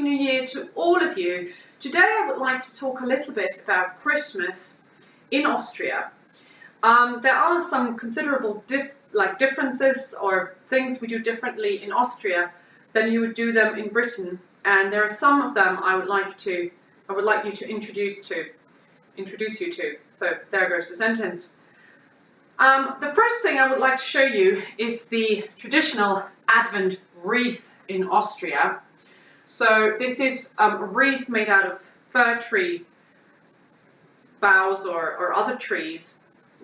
New Year to all of you. Today I would like to talk a little bit about Christmas in Austria. There are some considerable differences or things we do differently in Austria than you would do them in Britain, and there are some of them I would like you to introduce you to. So there goes the sentence. The first thing I would like to show you is the traditional Advent wreath in Austria. So this is a wreath made out of fir tree boughs or other trees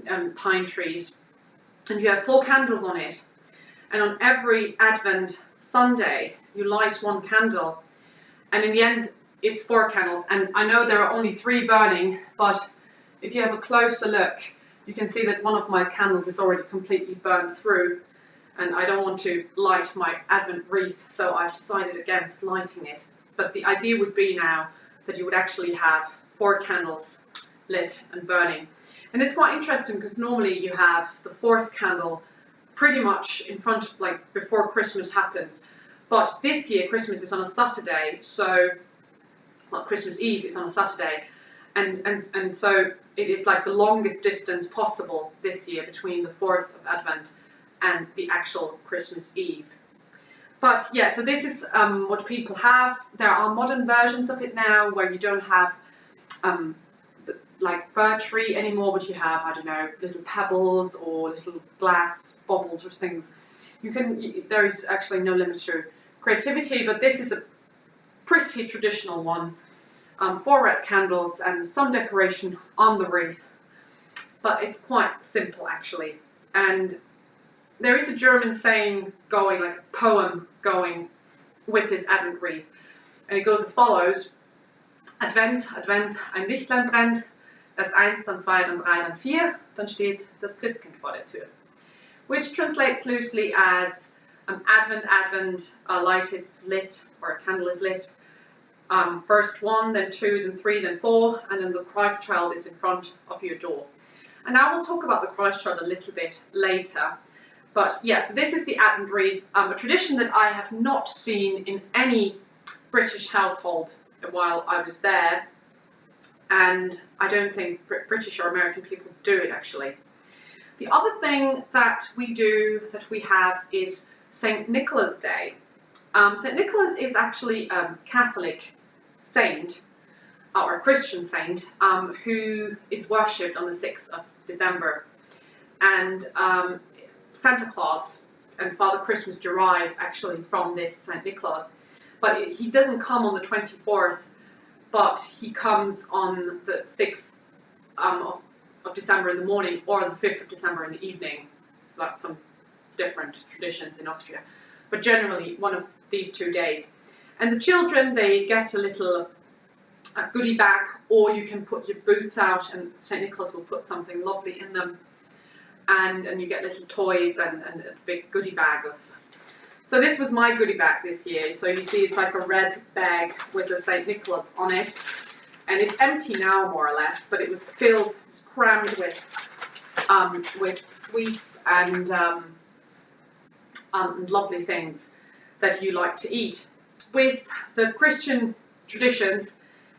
and pine trees, and you have 4 candles on it, and on every Advent Sunday you light 1 candle, and in the end it's 4 candles. And I know there are only 3 burning, but if you have a closer look you can see that one of my candles is already completely burned through, and I don't want to light my Advent wreath, so I've decided against lighting it. But the idea would be now that you would actually have 4 candles lit and burning. And it's quite interesting because normally you have the 4th candle pretty much in front of, like, before Christmas happens. But this year Christmas is on a Saturday, so, well, Christmas Eve is on a Saturday. And so it is like the longest distance possible this year between the 4th of Advent and the actual Christmas Eve. But yeah, so this is what people have. There are modern versions of it now where you don't have like fir tree anymore, but you have, I don't know, little pebbles or little glass bubbles or things. There is actually no limit to creativity, but this is a pretty traditional one. 4 red candles and some decoration on the wreath, but it's quite simple actually. And there is a German saying going, like a poem going with this Advent wreath, and it goes as follows: Advent, Advent, ein Lichtlein brennt, erst 1, dann 2, dann 3, dann 4, dann steht das Christkind vor der Tür. Which translates loosely as Advent, Advent, a light is lit, or a candle is lit. First 1, then 2, then 3, then 4, and then the Christ child is in front of your door. And now we'll talk about the Christ child a little bit later. But yeah, so this is the Advent wreath, a tradition that I have not seen in any British household while I was there, and I don't think British or American people do it actually. The other thing that we have is St. Nicholas Day. St. Nicholas is actually a Catholic saint, or a Christian saint, who is worshipped on the 6th of December. And Santa Claus and Father Christmas derive actually from this St. Nicholas. But he doesn't come on the 24th, but he comes on the 6th of December in the morning, or the 5th of December in the evening. It's like some different traditions in Austria, but generally one of these 2 days. And the children, they get a goodie bag, or you can put your boots out and St. Nicholas will put something lovely in them, and you get little toys and a big goodie bag of. So this was my goodie bag this year. So you see it's like a red bag with a St. Nicholas on it, and it's empty now more or less, but it was filled, it's crammed with sweets and lovely things that you like to eat. With the Christian traditions,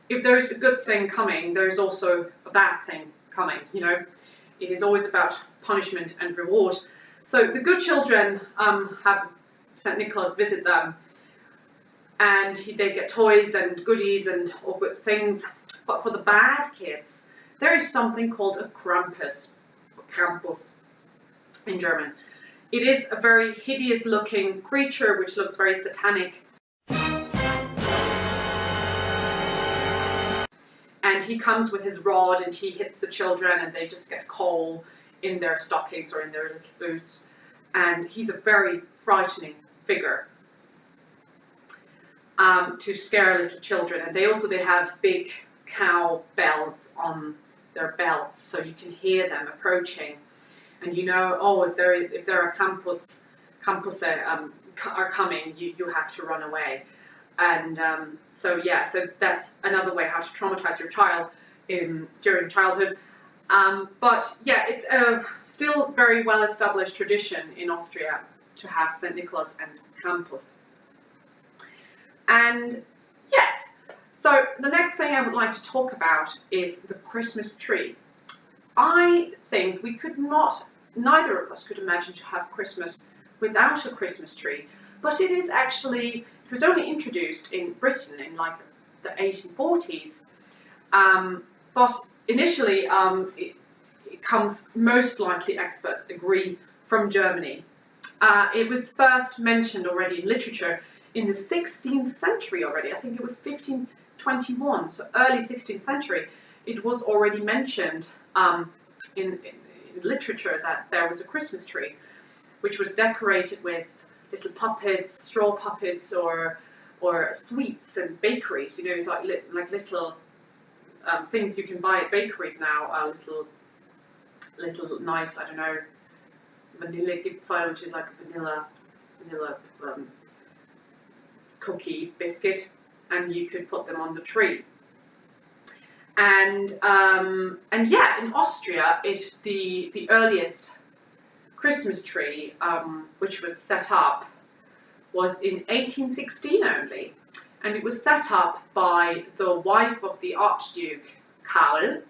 if there's a good thing coming, there's also a bad thing coming, you know. It is always about punishment and reward. So the good children have St. Nicholas visit them, and they get toys and goodies and all good things. But for the bad kids, there is something called a Krampus, or Krampus in German. It is a very hideous looking creature which looks very satanic. And he comes with his rod and he hits the children, and they just get coal in their stockings or in their little boots. And he's a very frightening figure to scare little children. And they have big cow bells on their belts, so you can hear them approaching. And you know, oh, if there are campus are coming, you have to run away. And so yeah, so that's another way how to traumatize your child during childhood. But yeah, it's a still very well established tradition in Austria to have St. Nicholas and Krampus. And Yes. So the next thing I would like to talk about is the Christmas tree. I think we could not, neither of us could imagine to have Christmas without a Christmas tree. But it is actually, it was only introduced in Britain in like the 1840s. But initially, it comes, most likely experts agree, from Germany. It was first mentioned already in literature in the 16th century already. I think it was 1521, so early 16th century. It was already mentioned in literature that there was a Christmas tree, which was decorated with little puppets, straw puppets, or sweets and bakeries. You know, it's like little things you can buy at bakeries now. Little nice, I don't know, vanilla Gipfel, which is like a vanilla cookie biscuit, and you could put them on the tree. And yeah, in Austria, the earliest Christmas tree, which was set up, was in 1816 only, and it was set up by the wife of the Archduke Karl,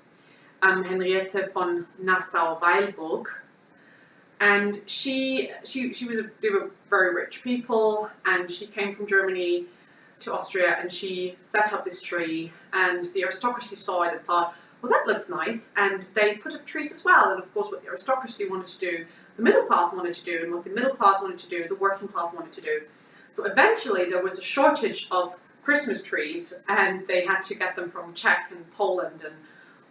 Henriette von Nassau-Wilburg, and they were very rich people, and she came from Germany to Austria, and she set up this tree, and the aristocracy saw it and thought, well, that looks nice, and they put up trees as well. And of course, what the aristocracy wanted to do, the middle class wanted to do, and what the middle class wanted to do, the working class wanted to do. So eventually there was a shortage of Christmas trees, and they had to get them from Czech and Poland and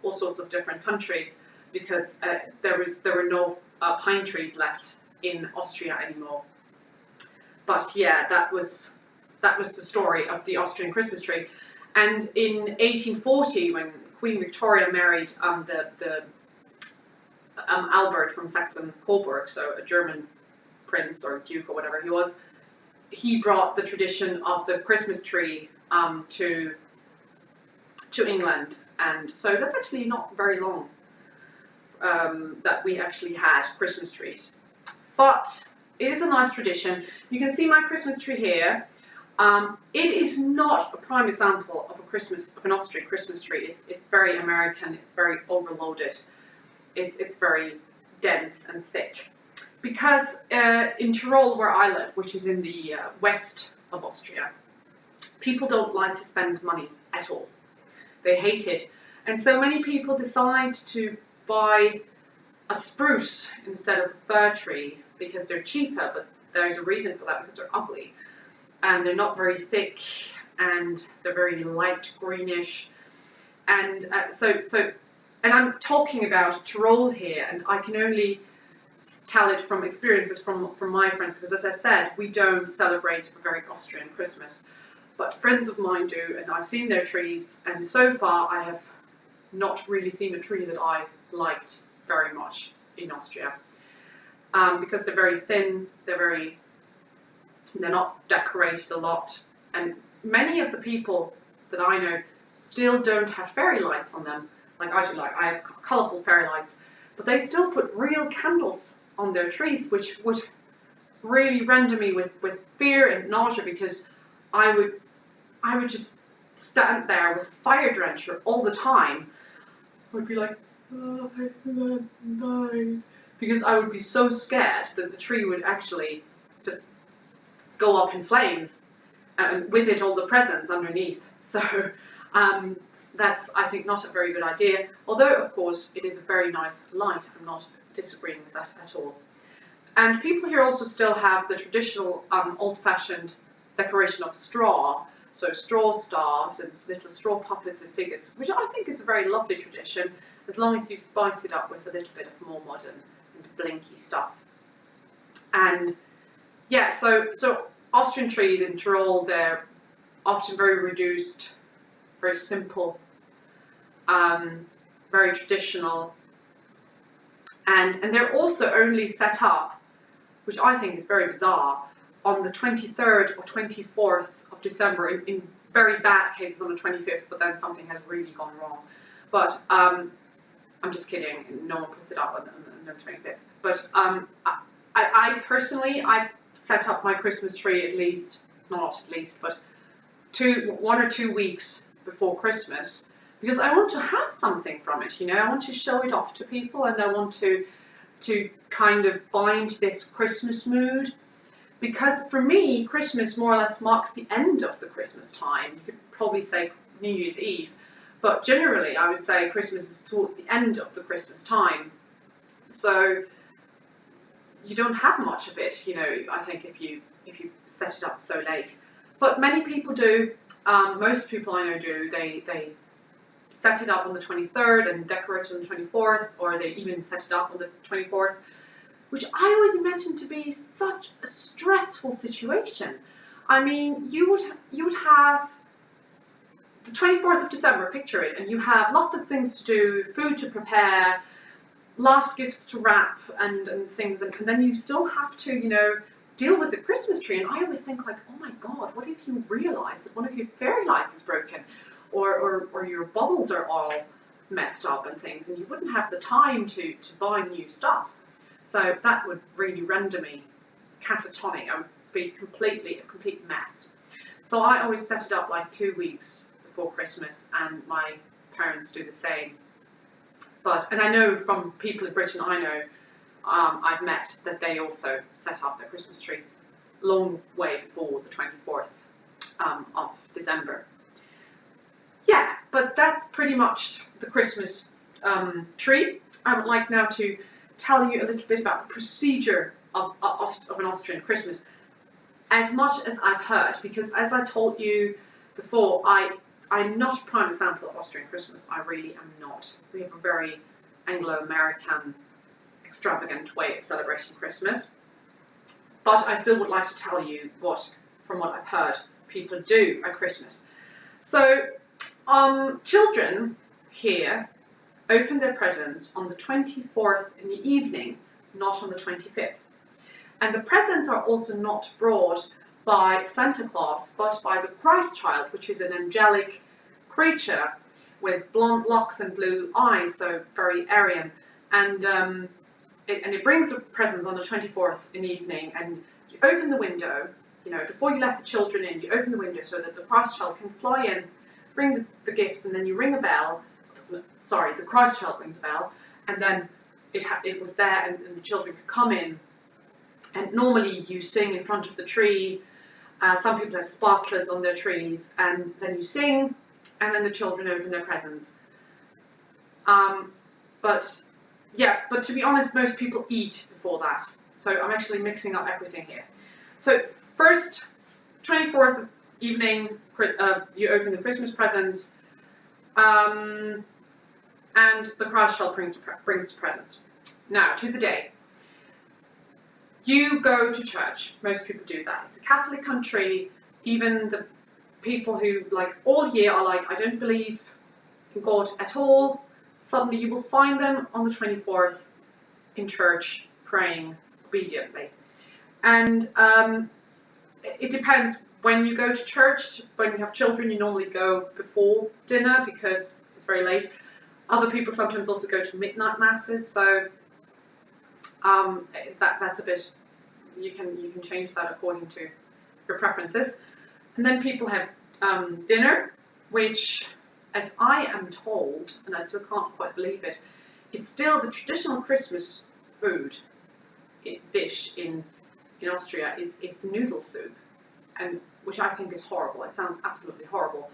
all sorts of different countries, because there were no pine trees left in Austria anymore. But yeah, that was the story of the Austrian Christmas tree. And in 1840, when Queen Victoria married Albert from Saxon-Coburg, so a German prince or duke or whatever he was, he brought the tradition of the Christmas tree to England. And so that's actually not very long that we actually had Christmas trees. But it is a nice tradition. You can see my Christmas tree here. It is not a prime example of an Austrian Christmas tree. It's very American. It's very overloaded. It's very dense and thick. Because in Tyrol, where I live, which is in the west of Austria, people don't like to spend money at all. They hate it. And so many people decide to buy a spruce instead of a fir tree because they're cheaper, but there's a reason for that, because they're ugly. And they're not very thick, and they're very light greenish. And and I'm talking about Tyrol here, and I can only tell it from experiences from my friends, because as I said, we don't celebrate a very Austrian Christmas. But friends of mine do, and I've seen their trees, and so far I have not really seen a tree that I liked very much in Austria. Because they're very thin, they're not decorated a lot, and many of the people that I know still don't have fairy lights on them, like I do. Like, I have colourful fairy lights, but they still put real candles on their trees, which would really render me with fear and nausea, because I would just stand there with fire drencher all the time. I would be like, oh, I can't die, because I would be so scared that the tree would actually just go up in flames, and with it all the presents underneath. So that's, I think, not a very good idea, although of course it is a very nice light. I'm not disagreeing with that at all. And people here also still have the traditional old-fashioned decoration of straw, so straw stars and little straw puppets and figures, which I think is a very lovely tradition, as long as you spice it up with a little bit of more modern and blinky stuff. And yeah, so Austrian trees in Tyrol, they're often very reduced, very simple, very traditional, and they're also only set up, which I think is very bizarre, on the 23rd or 24th of December, in very bad cases on the 25th, but then something has really gone wrong. But I'm just kidding, no one puts it up on the 25th. But I personally, I've set up my Christmas tree but 1 or 2 weeks before Christmas, because I want to have something from it, you know. I want to show it off to people, and I want to kind of bind this Christmas mood, because for me, Christmas more or less marks the end of the Christmas time. You could probably say New Year's Eve, but generally I would say Christmas is towards the end of the Christmas time. So you don't have much of it, you know, I think, if you set it up so late. But many people do. Most people I know do. They set it up on the 23rd and decorate it on the 24th, or they even set it up on the 24th, which I always imagine to be such a stressful situation. I mean, you would have the 24th of December, picture it, and you have lots of things to do, food to prepare, last gifts to wrap, and things, and then you still have to, you know, deal with the Christmas tree. And I always think, like, oh my God, what if you realise that one of your fairy lights is broken, or your bubbles are all messed up and things, and you wouldn't have the time to buy new stuff. So that would really render me catatonic. I would be a complete mess. So I always set it up like 2 weeks before Christmas, and my parents do the same. And I know from people in Britain I know, I've met, that they also set up their Christmas tree long way before the 24th of December. Yeah, but that's pretty much the Christmas tree. I would like now to tell you a little bit about the procedure of an Austrian Christmas, as much as I've heard, because as I told you before, I'm not a prime example of Austrian Christmas. I really am not. We have a very Anglo-American, extravagant way of celebrating Christmas. But I still would like to tell you from what I've heard, people do at Christmas. So, children here open their presents on the 24th in the evening, not on the 25th. And the presents are also not brought by Santa Claus, but by the Christ child, which is an angelic creature with blonde locks and blue eyes, so very Aryan. And it brings the presents on the 24th in the evening, and you open the window, you know, before you let the children in, you open the window so that the Christ child can fly in, bring the gifts, and then you ring a bell. Sorry, the Christ child rings a bell, and then it was there, and the children could come in. And normally you sing in front of the tree. Some people have sparklers on their trees, and then you sing, and then the children open their presents. But to be honest, most people eat before that. So I'm actually mixing up everything here. So first, 24th evening, you open the Christmas presents, and the Christ child brings the presents. Now, to the day. You go to church. Most people do that. It's a Catholic country. Even the people who, like, all year are like, I don't believe in God at all. Suddenly you will find them on the 24th in church praying obediently. And it depends when you go to church. When you have children, you normally go before dinner because it's very late. Other people sometimes also go to midnight masses, so that's a bit, you can change that according to your preferences. And then people have dinner, which, as I am told, and I still can't quite believe it, is still the traditional Christmas food dish in Austria is the noodle soup, and which I think is horrible. It sounds absolutely horrible.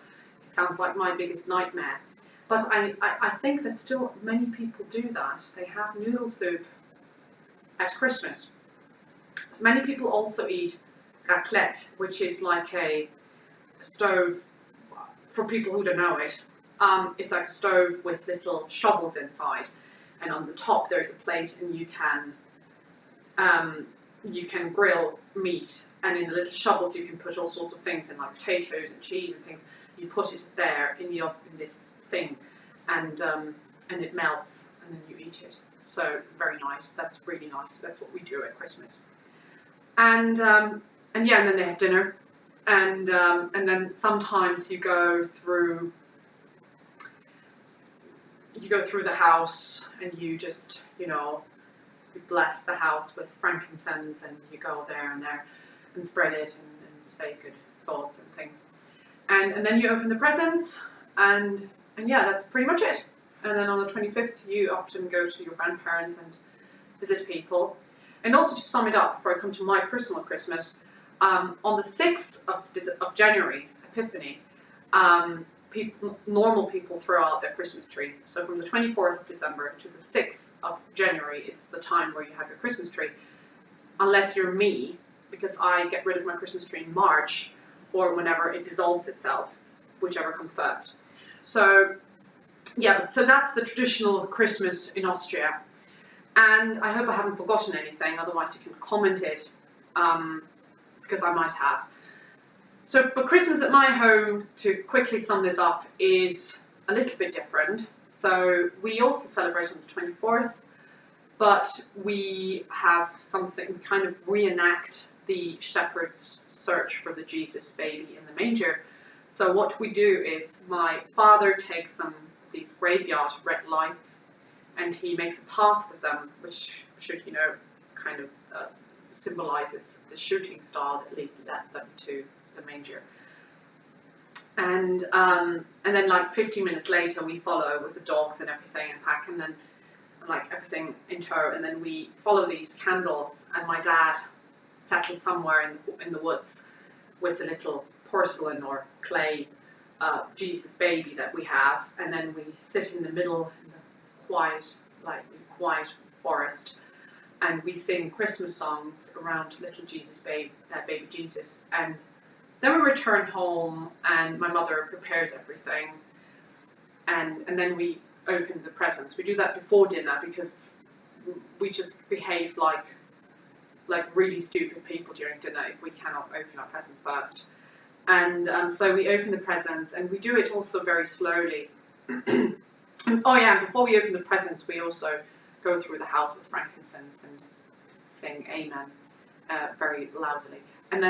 It sounds like my biggest nightmare. But I think that still many people do that. They have noodle soup at Christmas. Many people also eat raclette, which is like a stove, for people who don't know it. It's like a stove with little shovels inside, and on the top there's a plate, and you can grill meat, and in the little shovels you can put all sorts of things in, like potatoes and cheese and things. You put it there in this thing, and it melts, and then you eat it. So very nice. That's really nice. That's what we do at Christmas. And then they have dinner, and then sometimes you go through the house, and you just, you bless the house with frankincense, and you go there and spread it and say good thoughts and things. And then you open the presents, and yeah, that's pretty much it. And then on the 25th, you often go to your grandparents and visit people. And also to sum it up, before I come to my personal Christmas, on the 6th of January, Epiphany, normal people throw out their Christmas tree. So from the 24th of December to the 6th of January is the time where you have your Christmas tree. Unless you're me, because I get rid of my Christmas tree in March, or whenever it dissolves itself, whichever comes first. So yeah, so that's the traditional Christmas in Austria. And I hope I haven't forgotten anything, otherwise you can comment it, because I might have. So for Christmas at my home, to quickly sum this up, is a little bit different. So we also celebrate on the 24th, but we have something, kind of reenact the shepherd's search for the Jesus baby in the manger. So what we do is my father takes some of these graveyard red lights and he makes a path with them, which should, kind of symbolizes the shooting star that led them to the manger. And then like 15 minutes later we follow with the dogs and everything and pack, and then like everything in tow, and then we follow these candles, and my dad settled somewhere in the woods with a little porcelain or clay Jesus baby that we have, and then we sit in the middle in the quiet forest, and we sing Christmas songs around little Jesus baby Jesus, and then we return home and my mother prepares everything, and then we open the presents. We do that before dinner because we just behave like really stupid people during dinner if we cannot open our presents first. And so we open the presents, and we do it also very slowly. Oh yeah, before we open the presents, we also go through the house with frankincense and sing Amen very loudly. And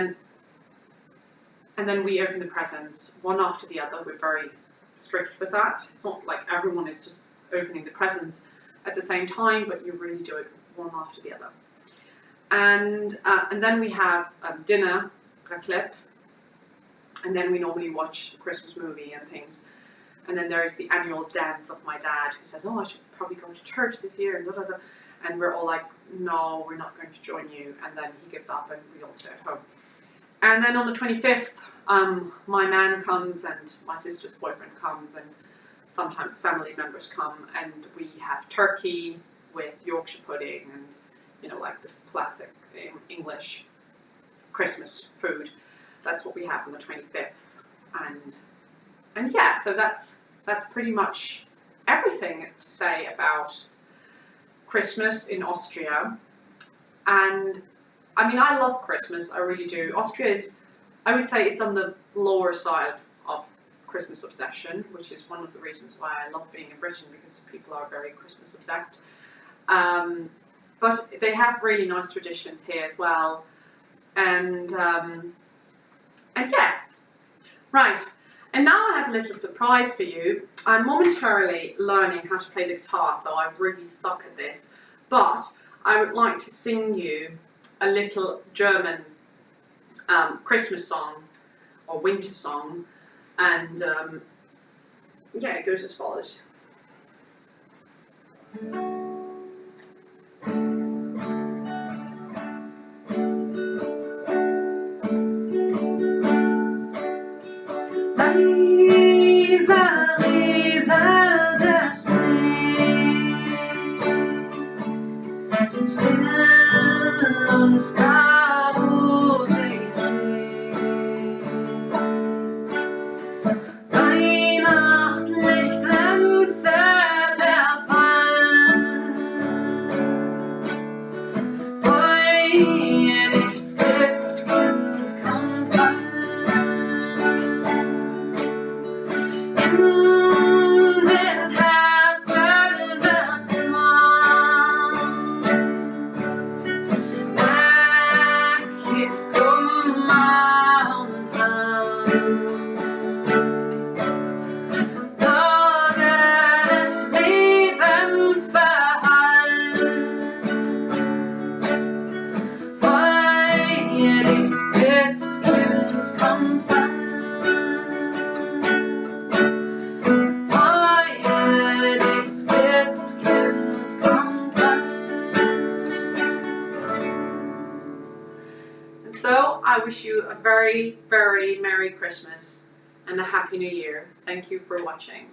then we open the presents one after the other. We're very strict with that. It's not like everyone is just opening the presents at the same time, but you really do it one after the other. And then we have dinner, raclette, and then we normally watch a Christmas movie and things. And then there is the annual dance of my dad, who says, "Oh, I should probably go to church this year," and blah, blah, blah. And we're all like, "No, we're not going to join you." And then he gives up and we all stay at home. And then on the 25th, my man comes and my sister's boyfriend comes, and sometimes family members come, and we have turkey with Yorkshire pudding and, like the classic English Christmas food. That's what we have on the 25th. And yeah, so that's pretty much everything to say about Christmas in Austria. And I mean, I love Christmas, I really do. Austria is, I would say, it's on the lower side of Christmas obsession, which is one of the reasons why I love being in Britain, because people are very Christmas obsessed. But they have really nice traditions here as well. And yeah, right. And now I have a little surprise for you. I'm momentarily learning how to play the guitar, so I really suck at this. But I would like to sing you a little German Christmas song or winter song, and yeah, it goes as follows. Weihnachtlich glänze der Wein. So I wish you a very, very Merry Christmas and a Happy New Year. Thank you for watching.